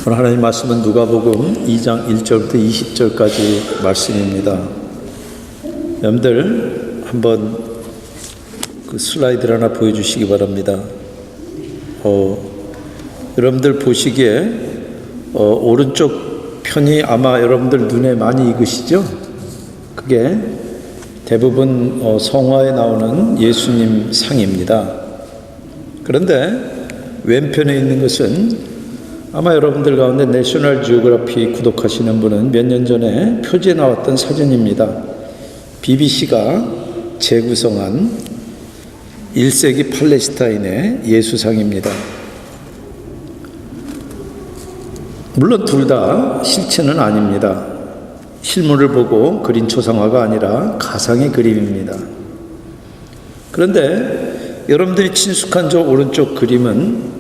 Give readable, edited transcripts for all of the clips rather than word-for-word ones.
오늘 하나님 말씀은 누가복음 2장 1절부터 20절까지 말씀입니다. 여러분들 한번 그 슬라이드를 하나 보여주시기 바랍니다. 여러분들 보시기에 오른쪽 편이 아마 여러분들 눈에 많이 익으시죠? 그게 대부분 성화에 나오는 예수님 상입니다. 그런데 왼편에 있는 것은 아마 여러분들 가운데 내셔널 지오그래피 구독하시는 분은 몇 년 전에 표지에 나왔던 사진입니다. BBC가 재구성한 1세기 팔레스타인의 예수상입니다. 물론 둘 다 실체는 아닙니다. 실물을 보고 그린 초상화가 아니라 가상의 그림입니다. 그런데 여러분들이 친숙한 저 오른쪽 그림은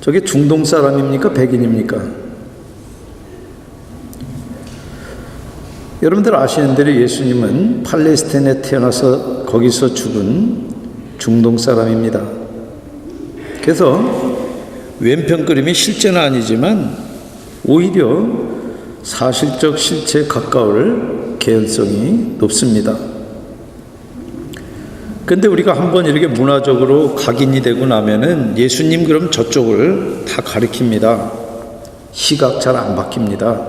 저게 중동 사람입니까? 백인입니까? 여러분들 아시는 대로 예수님은 팔레스타인에 태어나서 거기서 죽은 중동 사람입니다. 그래서 왼편 그림이 실제는 아니지만 오히려 사실적 실체에 가까울 개연성이 높습니다. 근데 우리가 한번 이렇게 문화적으로 각인이 되고 나면은 예수님 그럼 저쪽을 다 가리킵니다. 시각 잘 안 바뀝니다.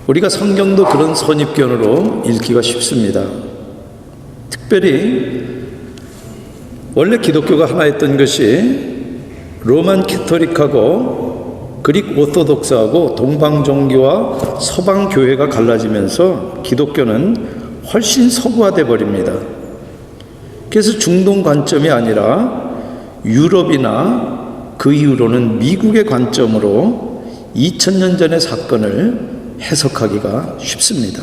우리가 성경도 그런 선입견으로 읽기가 쉽습니다. 특별히 원래 기독교가 하나였던 것이 로만 캐토릭하고 그릭 오토독스하고 동방 종교와 서방 교회가 갈라지면서 기독교는 훨씬 서구화돼 버립니다. 그래서 중동 관점이 아니라 유럽이나 그 이후로는 미국의 관점으로 2000년 전의 사건을 해석하기가 쉽습니다.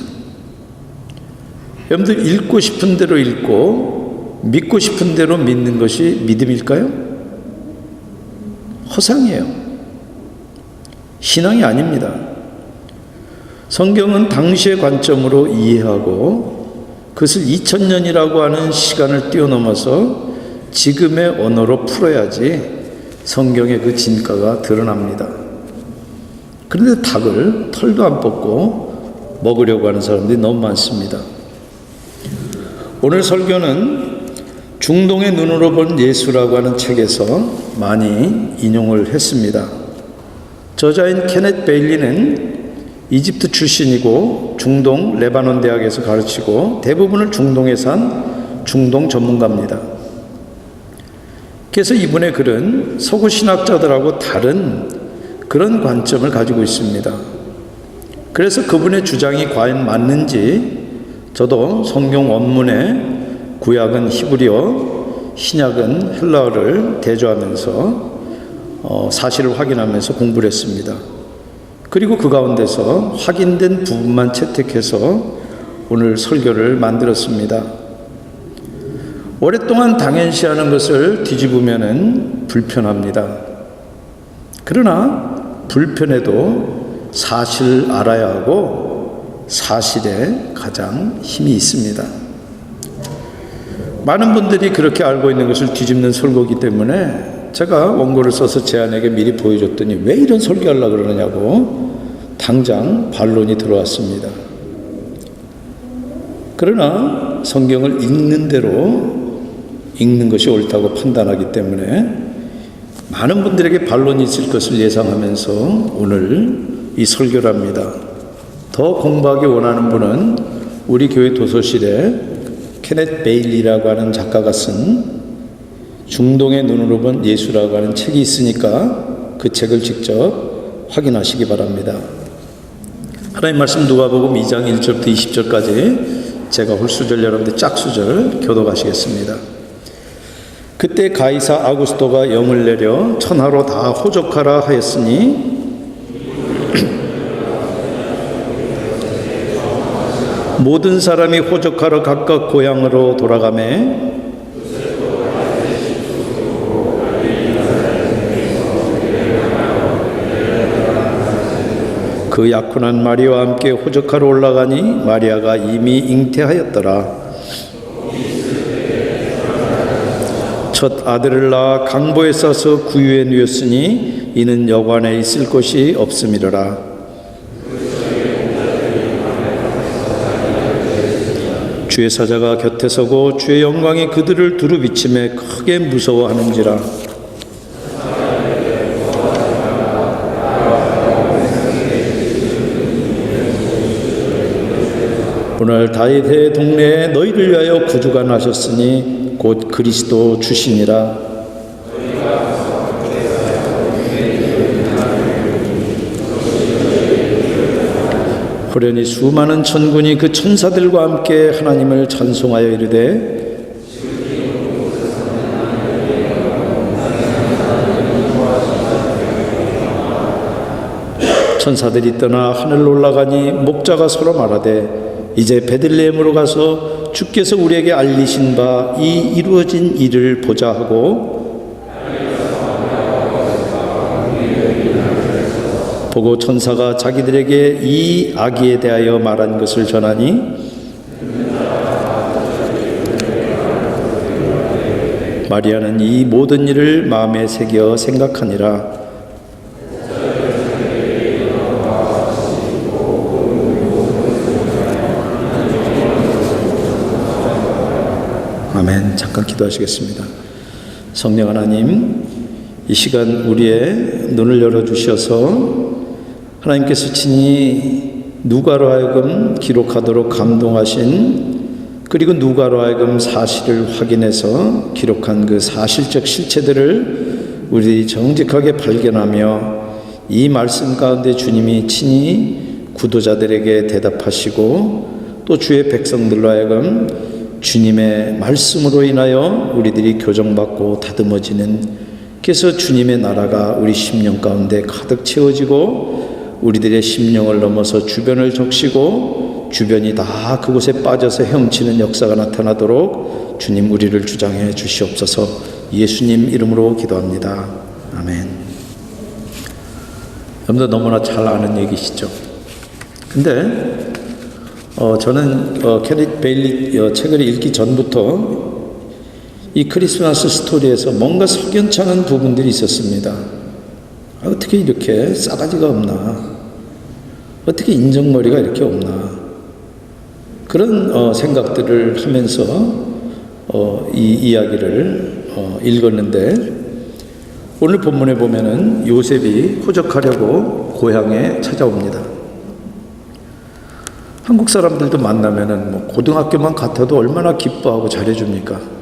여러분들 읽고 싶은 대로 읽고 믿고 싶은 대로 믿는 것이 믿음일까요? 허상이에요. 신앙이 아닙니다. 성경은 당시의 관점으로 이해하고 그것을 2000년이라고 하는 시간을 뛰어넘어서 지금의 언어로 풀어야지 성경의 그 진가가 드러납니다. 그런데 닭을 털도 안 뽑고 먹으려고 하는 사람들이 너무 많습니다. 오늘 설교는 중동의 눈으로 본 예수라고 하는 책에서 많이 인용을 했습니다. 저자인 케넷 베일리는 이집트 출신이고 중동 레바논 대학에서 가르치고 대부분을 중동에 산 중동 전문가입니다. 그래서 이분의 글은 서구 신학자들하고 다른 그런 관점을 가지고 있습니다. 그래서 그분의 주장이 과연 맞는지 저도 성경 원문에 구약은 히브리어, 신약은 헬라어를 대조하면서 사실을 확인하면서 공부를 했습니다. 그리고 그 가운데서 확인된 부분만 채택해서 오늘 설교를 만들었습니다. 오랫동안 당연시하는 것을 뒤집으면 불편합니다. 그러나 불편해도 사실을 알아야 하고 사실에 가장 힘이 있습니다. 많은 분들이 그렇게 알고 있는 것을 뒤집는 설교이기 때문에 제가 원고를 써서 제 아내에게 미리 보여줬더니 왜 이런 설교하려고 그러느냐고 당장 반론이 들어왔습니다. 그러나 성경을 읽는 대로 읽는 것이 옳다고 판단하기 때문에 많은 분들에게 반론이 있을 것을 예상하면서 오늘 이 설교를 합니다. 더 공부하기 원하는 분은 우리 교회 도서실에 케넷 베일리라고 하는 작가가 쓴 중동의 눈으로 본 예수라고 하는 책이 있으니까 그 책을 직접 확인하시기 바랍니다. 하나님 말씀 누가복음 2장 1절부터 20절까지 제가 홀수절 여러분들 짝수절 교독하시겠습니다. 그때 가이사 아구스토가 영을 내려 천하로 다 호적하라 하였으니 모든 사람이 호적하러 각각 고향으로 돌아가매 그 약혼한 마리아와 함께 호적하러 올라가니 마리아가 이미 잉태하였더라. 첫 아들을 낳아 강보에 싸서 구유에 누였으니 이는 여관에 있을 곳이 없음이로라. 주의 사자가 곁에 서고 주의 영광이 그들을 두루 비침에 크게 무서워하는지라. 오늘 다윗의 동네에 너희를 위하여 구주가 나셨으니 곧 그리스도 주시니라. 호련히 수많은 천군이 그 천사들과 함께 하나님을 찬송하여 이르되 천사들이 떠나 하늘로 올라가니 목자가 서로 말하되 이제 베들레헴으로 가서 주께서 우리에게 알리신 바 이 이루어진 일을 보자 하고 보고 천사가 자기들에게 이 아기에 대하여 말한 것을 전하니 마리아는 이 모든 일을 마음에 새겨 생각하니라. 아멘. 잠깐 기도하시겠습니다. 성령 하나님, 이 시간 우리의 눈을 열어주셔서 하나님께서 친히 누가로 하여금 기록하도록 감동하신, 그리고 누가로 하여금 사실을 확인해서 기록한 그 사실적 실체들을 우리 정직하게 발견하며 이 말씀 가운데 주님이 친히 구도자들에게 대답하시고 또 주의 백성들로 하여금 주님의 말씀으로 인하여 우리들이 교정받고 다듬어지는, 그래서 주님의 나라가 우리 심령 가운데 가득 채워지고 우리들의 심령을 넘어서 주변을 적시고 주변이 다 그곳에 빠져서 헤엄치는 역사가 나타나도록 주님 우리를 주장해 주시옵소서. 예수님 이름으로 기도합니다. 아멘. 여러분들 너무나 잘 아는 얘기시죠. 근데 저는 캐릿 베일리 책을 읽기 전부터 이 크리스마스 스토리에서 뭔가 석연치 않은 부분들이 있었습니다. 어떻게 이렇게 싸가지가 없나? 어떻게 인정머리가 이렇게 없나? 그런 생각들을 하면서 이 이야기를 읽었는데, 오늘 본문에 보면은 요셉이 호적하려고 고향에 찾아옵니다. 한국 사람들도 만나면은 뭐 고등학교만 같아도 얼마나 기뻐하고 잘해줍니까?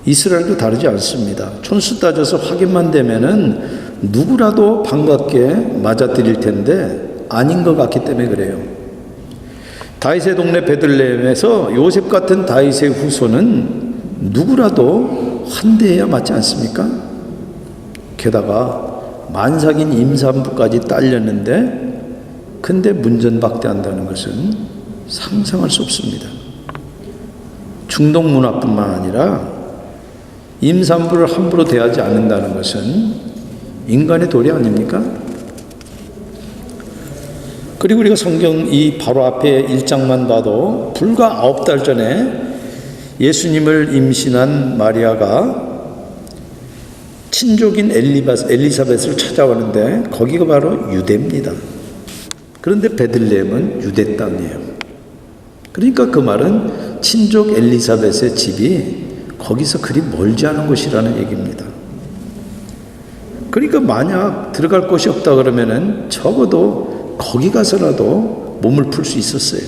이스라엘도 다르지 않습니다. 촌수 따져서 확인만 되면은 누구라도 반갑게 맞아들일 텐데 아닌 것 같기 때문에 그래요. 다윗의 동네 베들레헴에서 요셉 같은 다윗의 후손은 누구라도 환대해야 맞지 않습니까? 게다가 만삭인 임산부까지 딸렸는데 근데 문전박대한다는 것은 상상할 수 없습니다. 중동 문화뿐만 아니라 임산부를 함부로 대하지 않는다는 것은 인간의 도리 아닙니까? 그리고 우리가 성경 이 바로 앞에 1장만 봐도 불과 9달 전에 예수님을 임신한 마리아가 친족인 엘리사벳을 찾아오는데 거기가 바로 유대입니다. 그런데 베들레헴은 유대 땅이에요. 그러니까 그 말은 친족 엘리사벳의 집이 거기서 그리 멀지 않은 곳이라는 얘기입니다. 그러니까 만약 들어갈 곳이 없다 그러면은 적어도 거기 가서라도 몸을 풀 수 있었어요.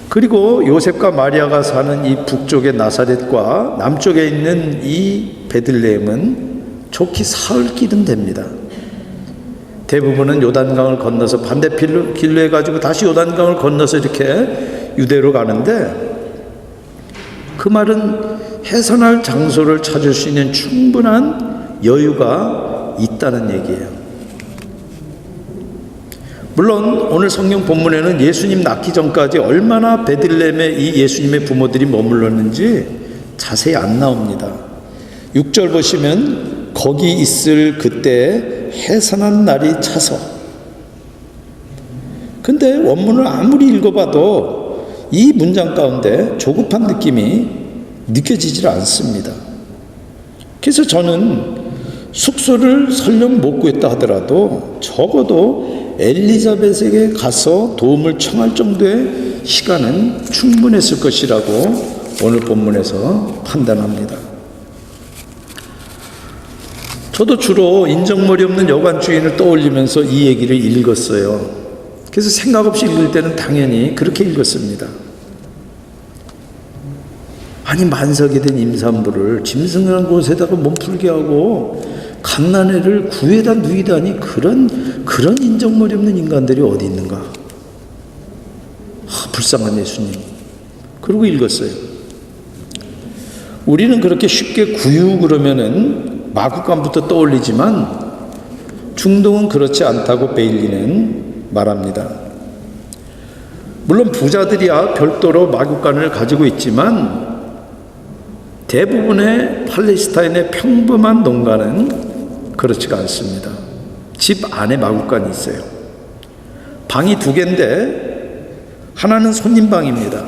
그리고 요셉과 마리아가 사는 이 북쪽의 나사렛과 남쪽에 있는 이 베들레헴은 좋게 사흘 길은 됩니다. 대부분은 요단강을 건너서 반대길로 해가지고 다시 요단강을 건너서 이렇게 유대로 가는데, 그 말은 해산할 장소를 찾을 수 있는 충분한 여유가 있다는 얘기예요. 물론 오늘 성경 본문에는 예수님 낳기 전까지 얼마나 베들레헴에 이 예수님의 부모들이 머물렀는지 자세히 안 나옵니다. 6절 보시면 거기 있을 그때 해산한 날이 차서, 근데 원문을 아무리 읽어봐도 이 문장 가운데 조급한 느낌이 느껴지질 않습니다. 그래서 저는 숙소를 설령 못 구했다 하더라도 적어도 엘리자벳에게 가서 도움을 청할 정도의 시간은 충분했을 것이라고 오늘 본문에서 판단합니다. 저도 주로 인정머리 없는 여관 주인을 떠올리면서 이 얘기를 읽었어요. 그래서 생각 없이 읽을 때는 당연히 그렇게 읽었습니다. 아니, 만삭이 된 임산부를 짐승한 곳에다가 몸풀게 하고 갓난애를 구에다 누이다니, 그런 인정머리 없는 인간들이 어디 있는가. 불쌍한 예수님. 그러고 읽었어요. 우리는 그렇게 쉽게 구유 그러면은 마구간부터 떠올리지만 중동은 그렇지 않다고 베일리는 말합니다. 물론 부자들이야 별도로 마구간을 가지고 있지만 대부분의 팔레스타인의 평범한 농가는 그렇지가 않습니다. 집 안에 마구간이 있어요. 방이 2개인데 하나는 손님방입니다.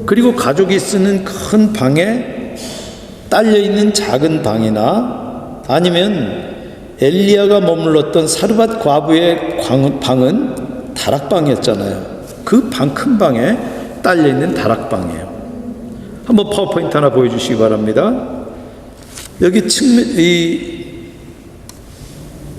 그리고 가족이 쓰는 큰 방에 딸려있는 작은 방이나 아니면 엘리야가 머물렀던 사르밧 과부의 방은 다락방이었잖아요. 그 방, 큰 방에 딸려있는 다락방이에요. 한번 파워포인트 하나 보여주시기 바랍니다.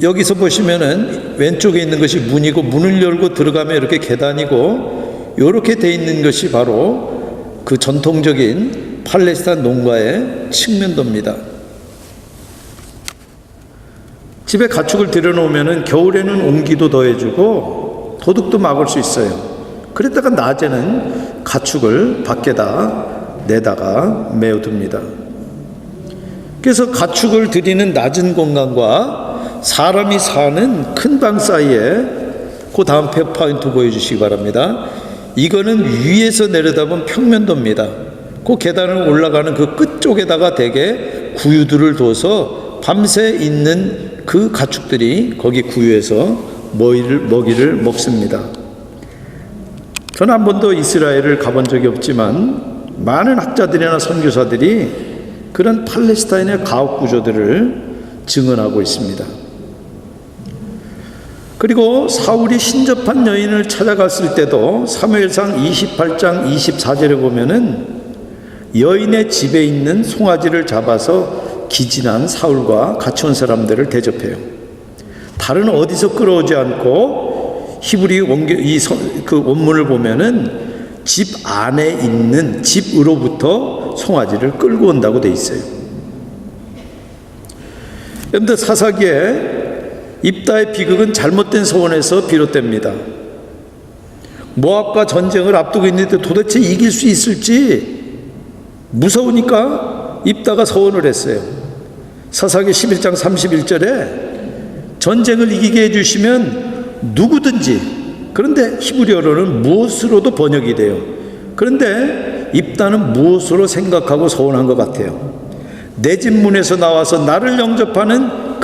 여기서 보시면은 왼쪽에 있는 것이 문이고, 문을 열고 들어가면 이렇게 계단이고, 이렇게 돼 있는 것이 바로 그 전통적인 팔레스타인 농가의 측면도입니다. 집에 가축을 들여놓으면은 겨울에는 온기도 더해주고 도둑도 막을 수 있어요. 그랬다가 낮에는 가축을 밖에다 내다가 메어둡니다. 그래서 가축을 들이는 낮은 공간과 사람이 사는 큰 방 사이에, 그 다음 포인트 보여주시기 바랍니다. 이거는 위에서 내려다본 평면도입니다. 그 계단을 올라가는 그 끝쪽에다가 대개 구유들을 둬서 밤새 있는 그 가축들이 거기 구유에서 먹이를 먹습니다. 저는 한 번도 이스라엘을 가본 적이 없지만 많은 학자들이나 선교사들이 그런 팔레스타인의 가옥 구조들을 증언하고 있습니다. 그리고 사울이 신접한 여인을 찾아갔을 때도 사무엘상 28장 24절에 보면은 여인의 집에 있는 송아지를 잡아서 기진한 사울과 같이 온 사람들을 대접해요. 다른 어디서 끌어오지 않고 히브리 그 원문을 보면은 집 안에 있는 집으로부터 송아지를 끌고 온다고 돼 있어요. 여러분들, 사사기에 입다의 비극은 잘못된 소원에서 비롯됩니다. 모압과 전쟁을 앞두고 있는데 도대체 이길 수 있을지 무서우니까 입다가 서원을 했어요. 사사기 11장 31절에 전쟁을 이기게 해주시면 누구든지, 그런데 히브리어로는 무엇으로도 번역이 돼요. 그런데 입다는 무엇으로 생각하고 서원한 것 같아요. 내 집 문에서 나와서 나를 영접하는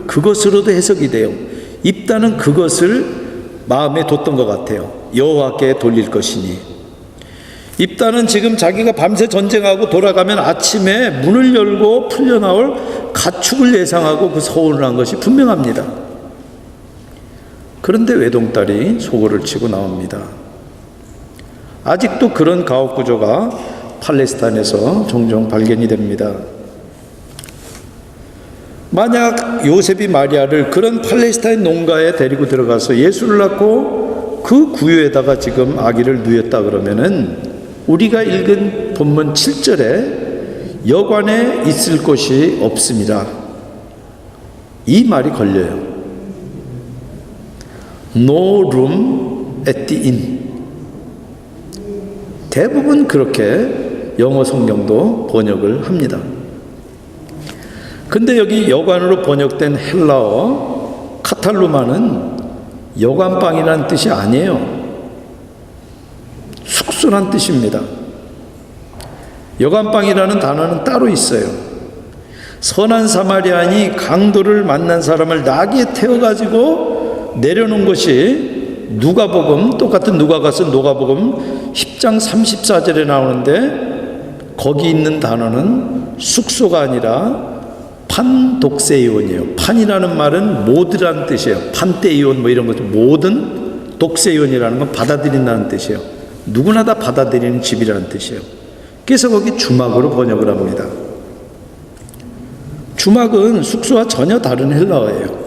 그것으로도 해석이 돼요. 입다는 그것을 마음에 뒀던 것 같아요. 여호와께 돌릴 것이니. 입다는 지금 자기가 밤새 전쟁하고 돌아가면 아침에 문을 열고 풀려나올 가축을 예상하고 그 서원을 한 것이 분명합니다. 그런데 외동딸이 소고를 치고 나옵니다. 아직도 그런 가옥 구조가 팔레스타인에서 종종 발견이 됩니다. 만약 요셉이 마리아를 그런 팔레스타인 농가에 데리고 들어가서 예수를 낳고 그 구유에다가 지금 아기를 누였다 그러면은 우리가 읽은 본문 7절에 여관에 있을 곳이 없습니다. 이 말이 걸려요. No room at the inn. 대부분 그렇게 영어 성경도 번역을 합니다. 근데 여기 여관으로 번역된 헬라어 카탈루마는 여관방이라는 뜻이 아니에요. 숙소란 뜻입니다. 여관방이라는 단어는 따로 있어요. 선한 사마리아인이 강도를 만난 사람을 나귀에 태워가지고 내려놓은 것이 누가복음, 똑같은 누가가서 누가복음 10장 34절에 나오는데 거기 있는 단어는 숙소가 아니라 판독세이원이에요. 판이라는 말은 모두라는 뜻이에요. 판테이온 뭐 이런 것도 모든 독세이원이라는 건 받아들인다는 뜻이에요. 누구나 다 받아들이는 집이라는 뜻이에요. 그래서 거기 주막으로 번역을 합니다. 주막은 숙소와 전혀 다른 헬라어예요.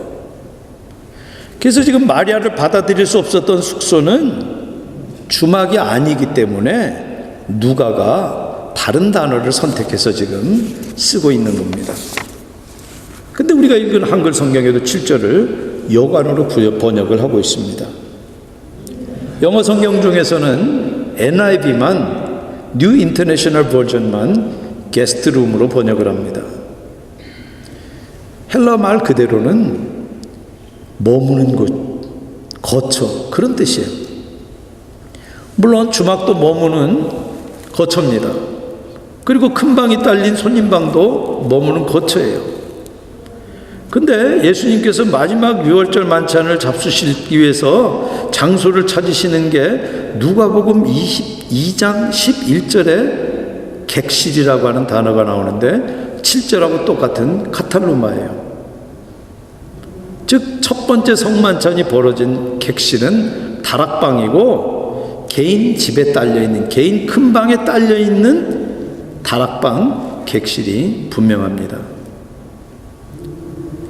그래서 지금 마리아를 받아들일 수 없었던 숙소는 주막이 아니기 때문에 누가가 다른 단어를 선택해서 지금 쓰고 있는 겁니다. 근데 우리가 읽은 한글 성경에도 7절을 여관으로 번역을 하고 있습니다. 영어 성경 중에서는 NIV만 New International Version만 게스트룸으로 번역을 합니다. 헬라 말 그대로는 머무는 곳, 거처 그런 뜻이에요. 물론 주막도 머무는 거처입니다. 그리고 큰 방이 딸린 손님방도 머무는 거처예요. 근데 예수님께서 마지막 유월절 만찬을 잡수시기 위해서 장소를 찾으시는 게 누가복음 22장 11절에 객실이라고 하는 단어가 나오는데 7절하고 똑같은 카탈루마예요. 즉 첫 번째 성만찬이 벌어진 객실은 다락방이고 개인 집에 딸려있는 개인 큰 방에 딸려있는 다락방 객실이 분명합니다.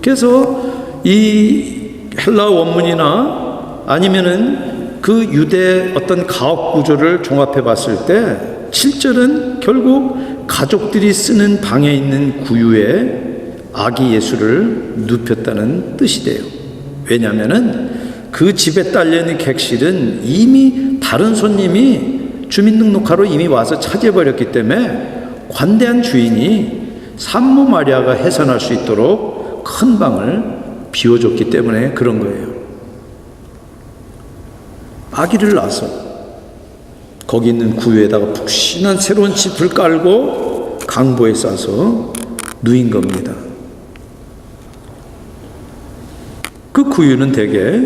그래서 이 헬라 원문이나 아니면은 그 유대 어떤 가옥 구조를 종합해 봤을 때 7절은 결국 가족들이 쓰는 방에 있는 구유에 아기 예수를 눕혔다는 뜻이 돼요. 왜냐하면은 그 집에 딸려있는 객실은 이미 다른 손님이 주민등록하러 이미 와서 차지해버렸기 때문에 관대한 주인이 산모 마리아가 해산할 수 있도록 큰 방을 비워줬기 때문에 그런 거예요. 아기를 낳아서 거기 있는 구유에다가 푹신한 새로운 짚을 깔고 강보에 싸서 누인 겁니다. 그 구유는 대개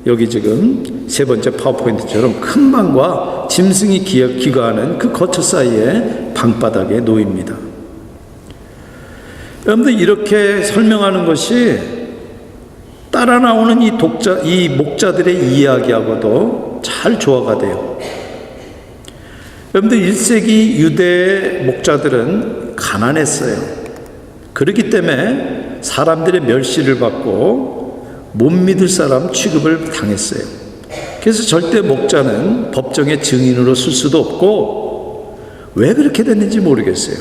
여기 지금 세 번째 파워포인트처럼 큰 방과 짐승이 기거하는 그 거처 사이에 방바닥에 놓입니다. 여러분들 이렇게 설명하는 것이 따라 나오는 이 목자들의 이야기하고도 잘 조화가 돼요. 여러분들 1세기 유대 목자들은 가난했어요. 그렇기 때문에 사람들의 멸시를 받고 못 믿을 사람 취급을 당했어요. 그래서 절대 목자는 법정의 증인으로 쓸 수도 없고 왜 그렇게 됐는지 모르겠어요.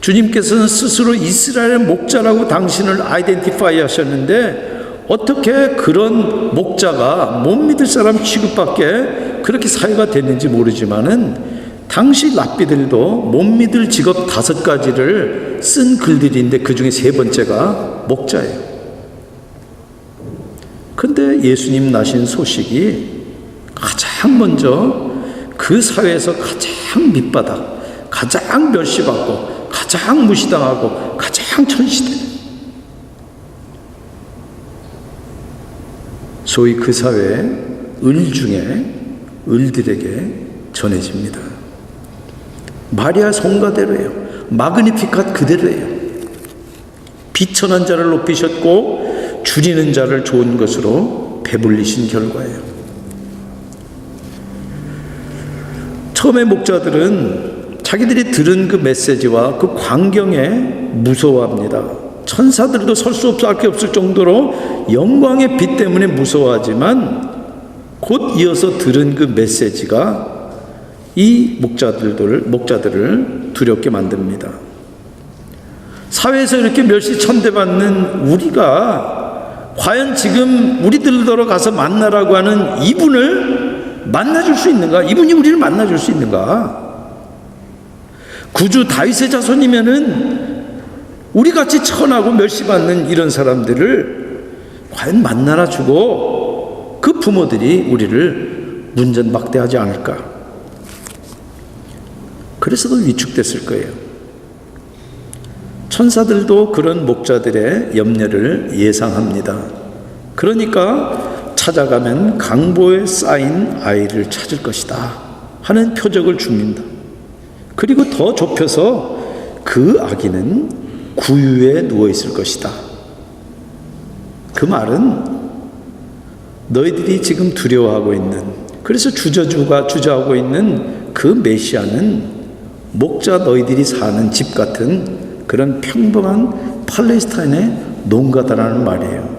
주님께서는 스스로 이스라엘 목자라고 당신을 아이덴티파이 하셨는데 어떻게 그런 목자가 못 믿을 사람 취급받게 그렇게 사회가 됐는지 모르지만은 당시 랍비들도 못 믿을 직업 5가지를 쓴 글들인데 그 중에 3번째가 목자예요. 근데 예수님 나신 소식이 가장 먼저 그 사회에서 가장 밑바닥, 가장 멸시받고 가장 무시당하고 가장 천시된 소위 그 사회의 을 중에 을들에게 전해집니다. 마리아 성가대로예요. 마그니피캇 그대로예요. 비천한 자를 높이셨고 줄이는 자를 좋은 것으로 배불리신 결과예요. 처음에 목자들은 자기들이 들은 그 메시지와 그 광경에 무서워합니다. 천사들도 설 수 없을 정도로 영광의 빛 때문에 무서워하지만 곧 이어서 들은 그 메시지가 이 목자들을 두렵게 만듭니다. 사회에서 이렇게 멸시천대받는 우리가 과연 지금 우리들더러 가서 만나라고 하는 이분을 만나줄 수 있는가? 이분이 우리를 만나줄 수 있는가? 구주 다윗의 자손이면은 우리같이 천하고 멸시받는 이런 사람들을 과연 만나라 주고 그 부모들이 우리를 문전박대하지 않을까? 그래서 더 위축됐을 거예요. 천사들도 그런 목자들의 염려를 예상합니다. 그러니까 찾아가면 강보에 쌓인 아이를 찾을 것이다 하는 표적을 줍니다. 그리고 더 좁혀서 그 아기는 구유에 누워 있을 것이다. 그 말은 너희들이 지금 두려워하고 있는, 그래서 주저하고 있는 그 메시아는 목자 너희들이 사는 집 같은 그런 평범한 팔레스타인의 농가다라는 말이에요.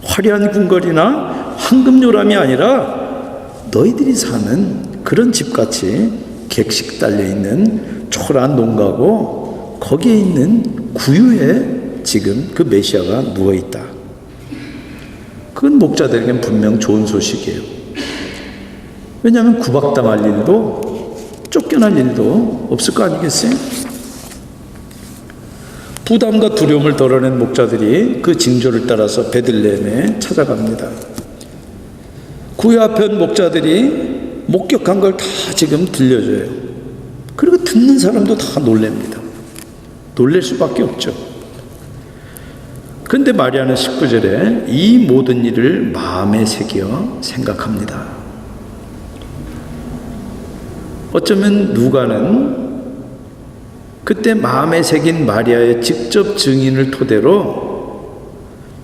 화려한 궁궐이나 황금 요람이 아니라 너희들이 사는 그런 집같이 객식 달려있는 초라한 농가고, 거기에 있는 구유에 지금 그 메시아가 누워있다. 그건 목자들에겐 분명 좋은 소식이에요. 왜냐하면 구박당할 일도 쫓겨날 일도 없을 거 아니겠어요? 부담과 두려움을 덜어낸 목자들이 그 징조를 따라서 베들레헴에 찾아갑니다. 구유 앞에 온 목자들이 목격한 걸 다 지금 들려줘요. 그리고 듣는 사람도 다 놀랍니다. 놀랄 수밖에 없죠. 그런데 마리아는 19절에 이 모든 일을 마음에 새겨 생각합니다. 어쩌면 누가는 그때 마음에 새긴 마리아의 직접 증인을 토대로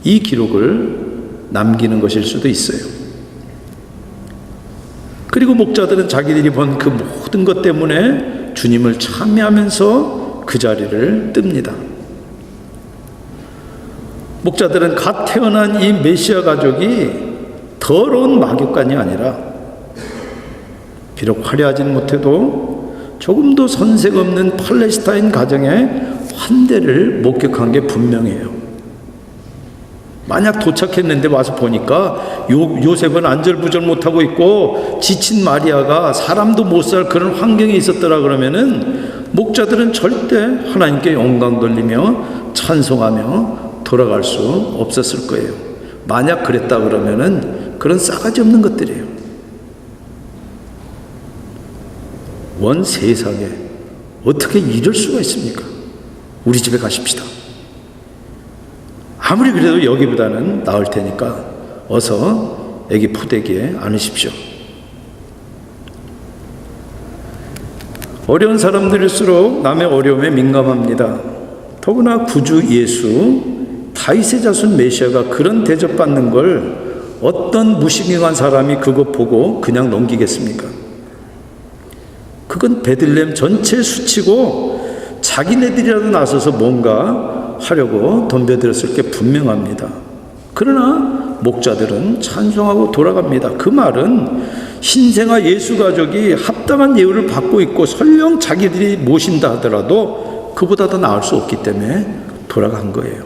이 기록을 남기는 것일 수도 있어요. 그리고 목자들은 자기들이 본 그 모든 것 때문에 주님을 찬미하면서 그 자리를 뜹니다. 목자들은 갓 태어난 이 메시아 가족이 더러운 막역관이 아니라, 비록 화려하진 못해도 조금도 선색 없는 팔레스타인 가정의 환대를 목격한 게 분명해요. 만약 도착했는데 와서 보니까 요셉은 안절부절 못하고 있고 지친 마리아가 사람도 못 살 그런 환경에 있었더라 그러면은 목자들은 절대 하나님께 영광 돌리며 찬송하며 돌아갈 수 없었을 거예요. 만약 그랬다 그러면은 그런 싸가지 없는 것들이에요. 원 세상에 어떻게 이럴 수가 있습니까? 우리 집에 가십시다. 아무리 그래도 여기보다는 나을 테니까 어서 애기 포대기에 안으십시오. 어려운 사람들일수록 남의 어려움에 민감합니다. 더구나 구주 예수, 다윗의 자손 메시아가 그런 대접받는 걸 어떤 무식한 사람이 그거 보고 그냥 넘기겠습니까? 그건 베들레헴 전체에 스치고 자기네들이라도 나서서 뭔가 하려고 덤벼들었을 게 분명합니다. 그러나 목자들은 찬송하고 돌아갑니다. 그 말은 신생아 예수 가족이 합당한 예우를 받고 있고 설령 자기들이 모신다 하더라도 그보다 더 나을 수 없기 때문에 돌아간 거예요.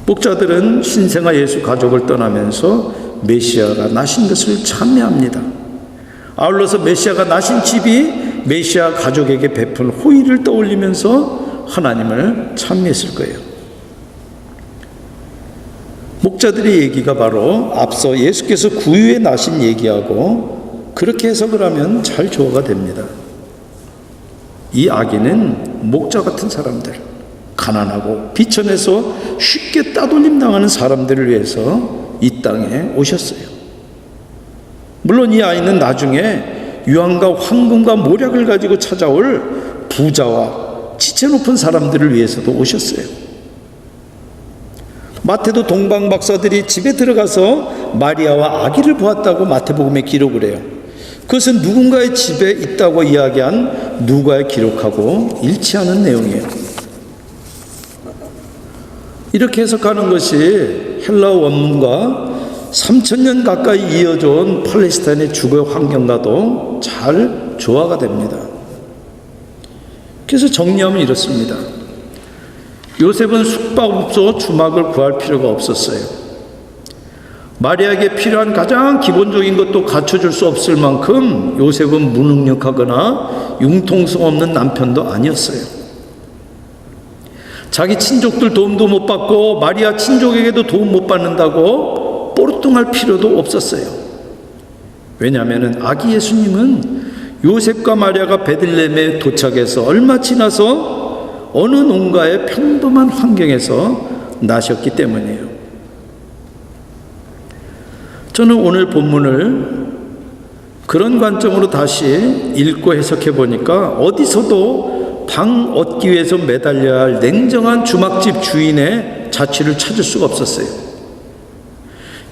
목자들은 신생아 예수 가족을 떠나면서 메시아가 나신 것을 찬미합니다. 아울러서 메시아가 나신 집이 메시아 가족에게 베푼 호의를 떠올리면서 하나님을 찬미했을 거예요. 목자들의 얘기가 바로 앞서 예수께서 구유에 나신 얘기하고 그렇게 해석을 하면 잘 조화가 됩니다. 이 아기는 목자 같은 사람들, 가난하고 비천해서 쉽게 따돌림 당하는 사람들을 위해서 이 땅에 오셨어요. 물론 이 아이는 나중에 유황과 황금과 모략을 가지고 찾아올 부자와 지체 높은 사람들을 위해서도 오셨어요. 마태도 동방 박사들이 집에 들어가서 마리아와 아기를 보았다고 마태복음에 기록을 해요. 그것은 누군가의 집에 있다고 이야기한 누가의 기록하고 일치하는 내용이에요. 이렇게 해석하는 것이 헬라 원문과 3000년 가까이 이어져 온 팔레스타인의 주거 환경과도 잘 조화가 됩니다. 그래서 정리하면 이렇습니다. 요셉은 숙박업소 주막을 구할 필요가 없었어요. 마리아에게 필요한 가장 기본적인 것도 갖춰줄 수 없을 만큼 요셉은 무능력하거나 융통성 없는 남편도 아니었어요. 자기 친족들 도움도 못 받고 마리아 친족에게도 도움 못 받는다고 뽀르뚱할 필요도 없었어요. 왜냐하면 아기 예수님은 요셉과 마리아가 베들레헴에 도착해서 얼마 지나서 어느 농가의 평범한 환경에서 나셨기 때문이에요. 저는 오늘 본문을 그런 관점으로 다시 읽고 해석해 보니까 어디서도 방 얻기 위해서 매달려야 할 냉정한 주막집 주인의 자취를 찾을 수가 없었어요.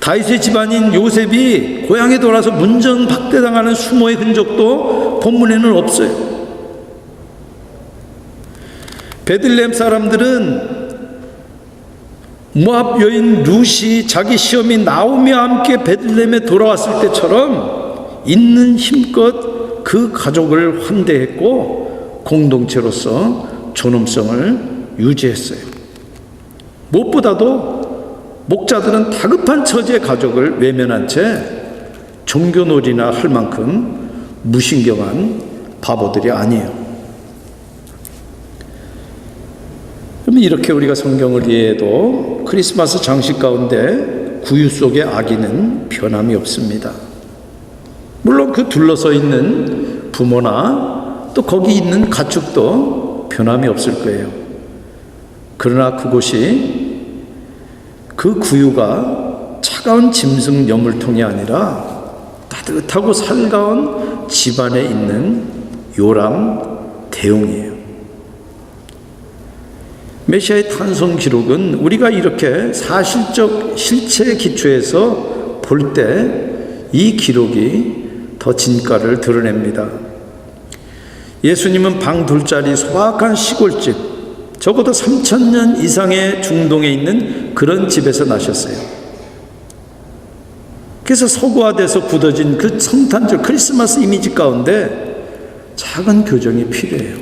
다윗의 집안인 요셉이 고향에 돌아서 문전박대당하는 수모의 흔적도 본문에는 없어요. 베들레헴 사람들은 모압 여인 룻이 자기 시어미 나오미와 함께 베들레헴에 돌아왔을 때처럼 있는 힘껏 그 가족을 환대했고 공동체로서 존엄성을 유지했어요. 무엇보다도 목자들은 다급한 처지의 가족을 외면한 채 종교놀이나 할 만큼 무신경한 바보들이 아니에요. 그러면 이렇게 우리가 성경을 이해해도 크리스마스 장식 가운데 구유 속의 아기는 변함이 없습니다. 물론 그 둘러서 있는 부모나 또 거기 있는 가축도 변함이 없을 거예요. 그러나 그곳이 그 구유가 차가운 짐승 여물통이 아니라 따뜻하고 살가운 집안에 있는 요람 대웅이에요. 메시아의 탄생 기록은 우리가 이렇게 사실적 실체에 기초해서 볼 때 이 기록이 더 진가를 드러냅니다. 예수님은 방 둘짜리 소박한 시골집, 적어도 3,000년 이상의 중동에 있는 그런 집에서 나셨어요. 그래서 서구화돼서 굳어진 그 성탄절 크리스마스 이미지 가운데 작은 교정이 필요해요.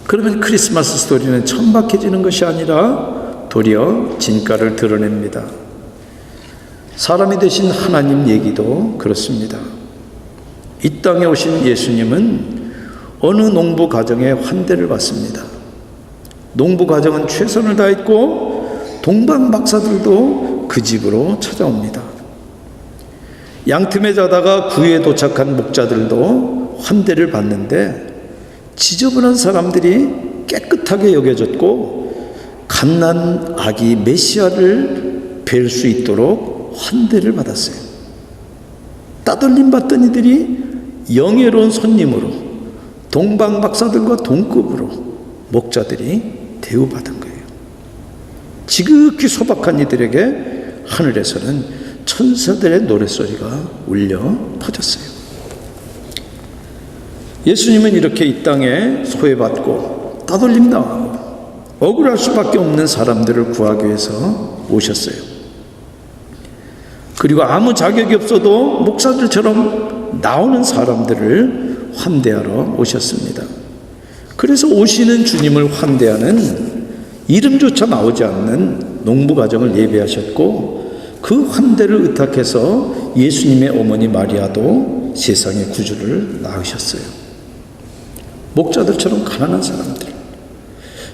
그러면 크리스마스 스토리는 천박해지는 것이 아니라 도리어 진가를 드러냅니다. 사람이 되신 하나님 얘기도 그렇습니다. 이 땅에 오신 예수님은 어느 농부 가정에 환대를 받습니다. 농부 가정은 최선을 다했고 동방 박사들도 그 집으로 찾아옵니다. 양틈에 자다가 구유에 도착한 목자들도 환대를 받는데 지저분한 사람들이 깨끗하게 여겨졌고 갓난 아기 메시아를 뵐 수 있도록 환대를 받았어요. 따돌림 받던 이들이 영예로운 손님으로 동방 박사들과 동급으로 목자들이 대우받은 거예요. 지극히 소박한 이들에게 하늘에서는 천사들의 노랫소리가 울려 퍼졌어요. 예수님은 이렇게 이 땅에 소외받고 따돌림 당하고 억울할 수밖에 없는 사람들을 구하기 위해서 오셨어요. 그리고 아무 자격이 없어도 목사들처럼 나오는 사람들을 환대하러 오셨습니다. 그래서 오시는 주님을 환대하는 이름조차 나오지 않는 농부 가정을 예배하셨고 그 환대를 의탁해서 예수님의 어머니 마리아도 세상의 구주를 낳으셨어요. 목자들처럼 가난한 사람들,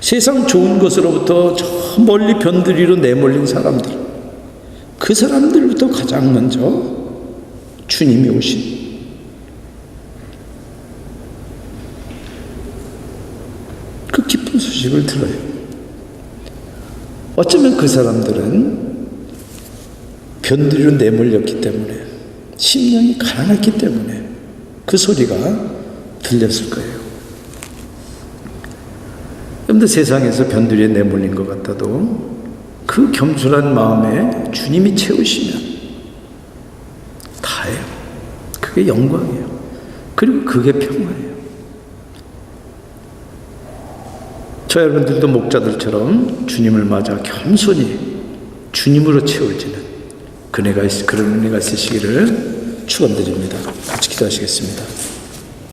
세상 좋은 것으로부터 저 멀리 변두리로 내몰린 사람들, 그 사람들부터 가장 먼저 주님이 오신 그 기쁜 소식을 들어요. 어쩌면 그 사람들은 변두리로 내몰렸기 때문에, 심령이 가난했기 때문에 그 소리가 들렸을 거예요. 그런데 세상에서 변두리에 내몰린 것 같아도 그 겸손한 마음에 주님이 채우시면 다예요. 그게 영광이에요. 그리고 그게 평화예요. 저 여러분들도 목자들처럼 주님을 맞아 겸손히 주님으로 채워지는 그런 은혜가 있으시기를 축원드립니다. 같이 기도하시겠습니다.